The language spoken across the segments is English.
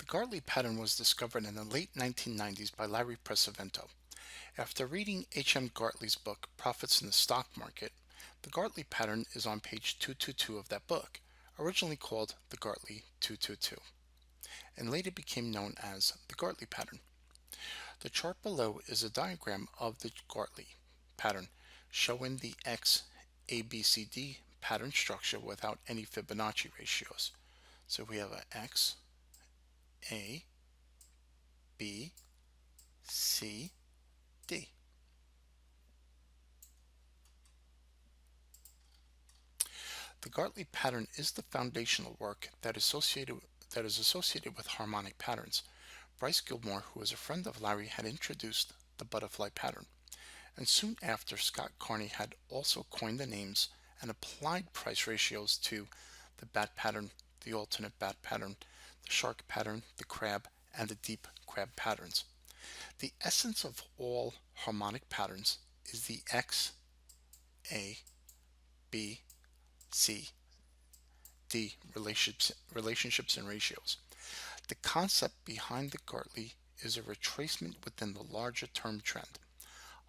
Gartley pattern was discovered in the late 1990s by Larry Pesavento. After reading H.M. Gartley's book, Profits in the Stock Market, the Gartley pattern is on page 222 of that book, originally called the Gartley 222, and later became known as the Gartley pattern. The chart below is a diagram of the Gartley pattern, showing the XABCD pattern structure without any Fibonacci ratios. So we have a X, A, B, C, D. The Gartley pattern is the foundational work that is associated with harmonic patterns. Bryce Gilmore, who was a friend of Larry, had introduced the butterfly pattern, and soon after Scott Carney had also coined the names and applied price ratios to the bat pattern, the alternate bat pattern, the shark pattern, the crab, and the deep crab patterns. The essence of all harmonic patterns is the X, A, B, C, D relationships and ratios. The concept behind the Gartley is a retracement within the larger term trend.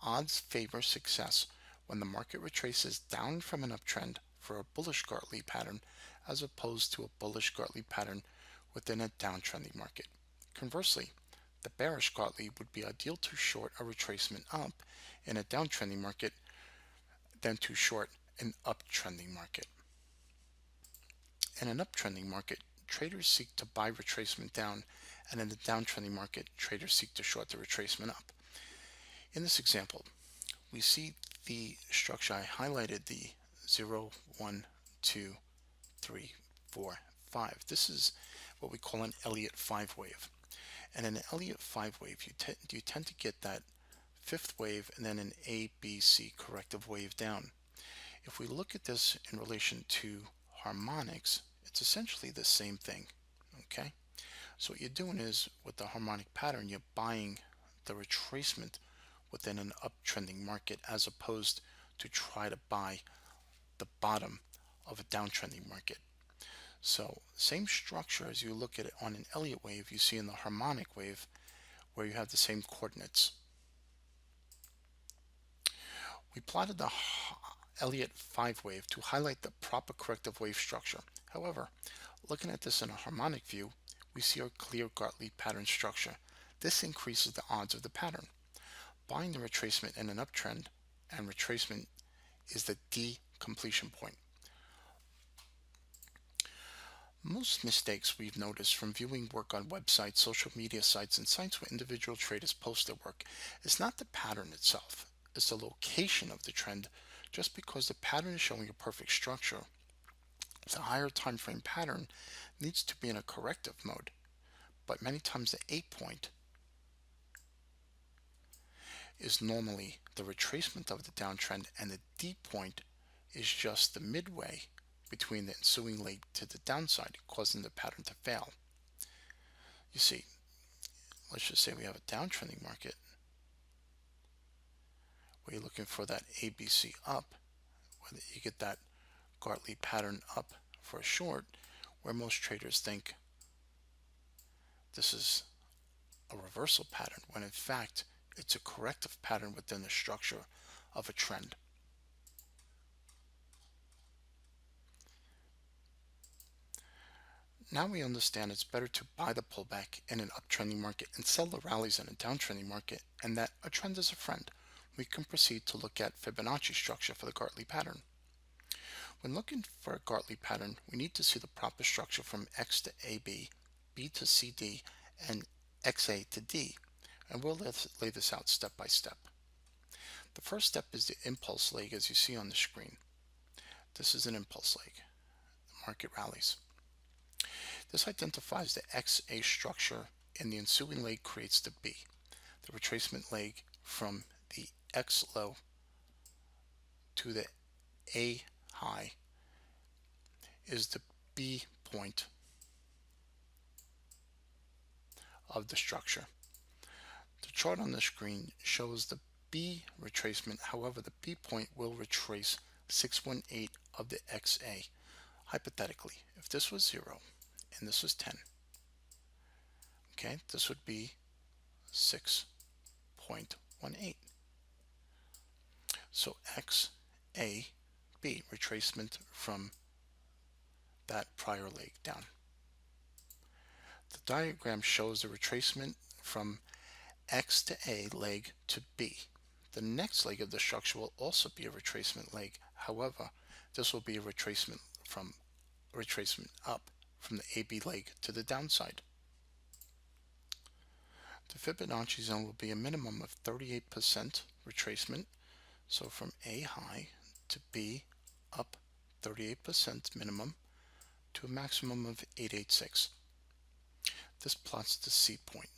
Odds favor success when the market retraces down from an uptrend for a bullish Gartley pattern as opposed to a bullish Gartley pattern within a downtrending market. Conversely, the bearish Gartley would be ideal to short a retracement up in a downtrending market than to short an uptrending market. In an uptrending market, traders seek to buy retracement down, and in the downtrending market, traders seek to short the retracement up. In this example, we see the structure. I highlighted the 0, 1, 2, 3, 4, 5. This is what we call an Elliott 5 wave. And in an Elliott 5 wave, you tend to get that fifth wave and then an A, B, C corrective wave down. If we look at this in relation to harmonics, it's essentially the same thing. Okay, so what you're doing is with the harmonic pattern, you're buying the retracement within an uptrending market as opposed to try to buy the bottom of a downtrending market. So same structure as you look at it on an Elliott wave, you see in the harmonic wave where you have the same coordinates. We plotted the Elliott 5 wave to highlight the proper corrective wave structure. However, looking at this in a harmonic view, we see a clear Gartley pattern structure. This increases the odds of the pattern. Buying the retracement in an uptrend and retracement is the D completion point. Most mistakes we've noticed from viewing work on websites, social media sites, and sites where individual traders post their work is not the pattern itself, it's the location of the trend. Just because the pattern is showing a perfect structure, the higher time frame pattern needs to be in a corrective mode. But many times the A point is normally the retracement of the downtrend, and the D point is just the midway between the ensuing leg to the downside, causing the pattern to fail. You see, let's just say we have a downtrending market where you're looking for that ABC up, where you get that Gartley pattern up for a short, where most traders think this is a reversal pattern, when in fact it's a corrective pattern within the structure of a trend. Now we understand it's better to buy the pullback in an uptrending market and sell the rallies in a downtrending market, and that a trend is a friend. We can proceed to look at Fibonacci structure for the Gartley pattern. When looking for a Gartley pattern, we need to see the proper structure from X to AB, B to CD, and XA to D, and we'll lay this out step by step. The first step is the impulse leg, as you see on the screen. This is an impulse leg. The market rallies. This identifies the XA structure, and the ensuing leg creates the B. The retracement leg from the X low to the A high is the B point of the structure. The chart on the screen shows the B retracement. However, the B point will retrace 618 of the XA. Hypothetically, if this was 0 and this was 10, Okay, this would be 6.18. So X, A, B, retracement from that prior leg down. The diagram shows the retracement from X to A leg to B. The next leg of the structure will also be a retracement leg. However, this will be a retracement up from the AB leg to the downside. The Fibonacci zone will be a minimum of 38% retracement. So from A high to B up 38% minimum to a maximum of 886. This plots the C point.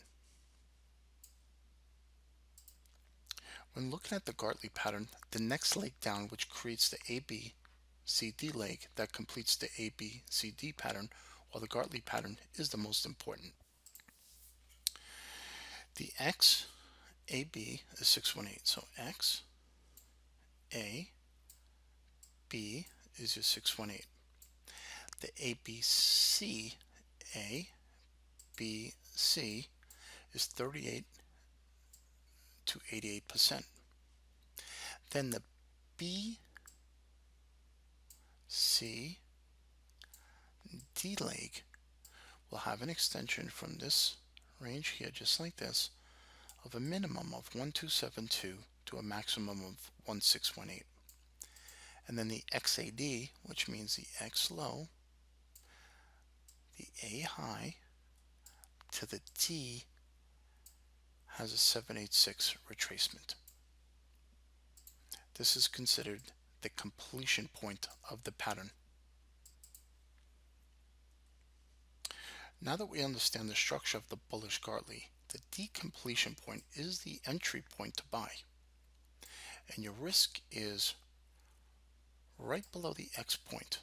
When looking at the Gartley pattern, the next leg down, which creates the ABCD leg that completes the ABCD pattern, while the Gartley pattern is the most important. The XAB is 618, so XAB is your 618. The ABC is 38 to 88%. Then the BCD leg will have an extension from this range here, just like this, of a minimum of 1272 to a maximum of 1618. And then the XAD, which means the X low, the A high to the D has a 786 retracement. This is considered the completion point of the pattern. Now that we understand the structure of the bullish Gartley, the decompletion point is the entry point to buy. And your risk is right below the X point,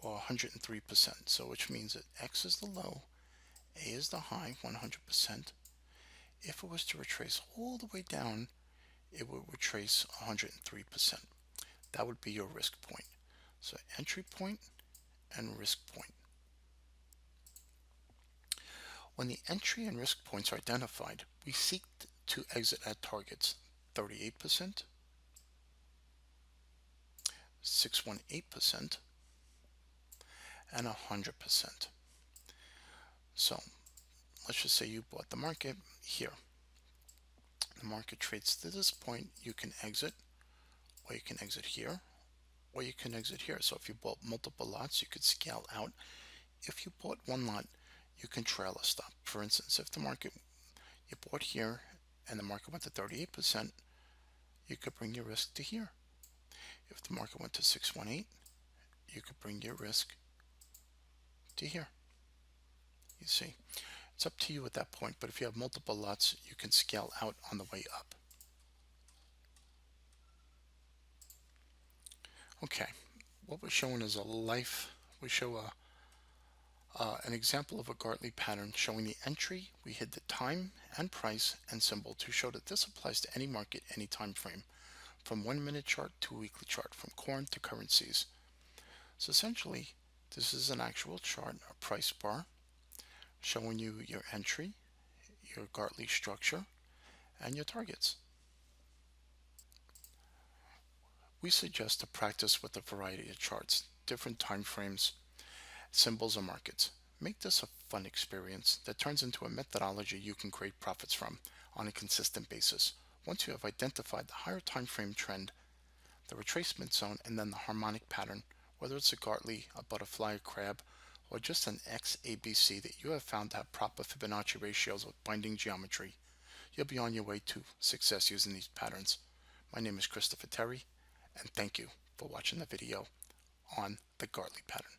or 103%. So which means that X is the low, A is the high, 100%. If it was to retrace all the way down, it would retrace 103%. That would be your risk point. So entry point and risk point. When the entry and risk points are identified, we seek to exit at targets 38%, 618%, and 100%. So let's just say you bought the market here. The market trades to this point. You can exit, or you can exit here, or you can exit here. So if you bought multiple lots, you could scale out. If you bought one lot, you can trail a stop. For instance, if the market you bought here and the market went to 38%, you could bring your risk to here. If the market went to 618, you could bring your risk to here. You see, it's up to you at that point, but if you have multiple lots, you can scale out on the way up. Okay, what we're showing is we show an example of a Gartley pattern showing the entry. We hid the time and price and symbol to show that this applies to any market, any time frame, from 1 minute chart to a weekly chart, from corn to currencies. So essentially, this is an actual chart, a price bar, showing you your entry, your Gartley structure, and your targets. We suggest to practice with a variety of charts, different time frames, symbols, and markets. Make this a fun experience that turns into a methodology you can create profits from on a consistent basis. Once you have identified the higher time frame trend, the retracement zone, and then the harmonic pattern, whether it's a Gartley, a butterfly, a crab, or just an XABC that you have found to have proper Fibonacci ratios with binding geometry, you'll be on your way to success using these patterns. My name is Christopher Terry, and thank you for watching the video on the Gartley pattern.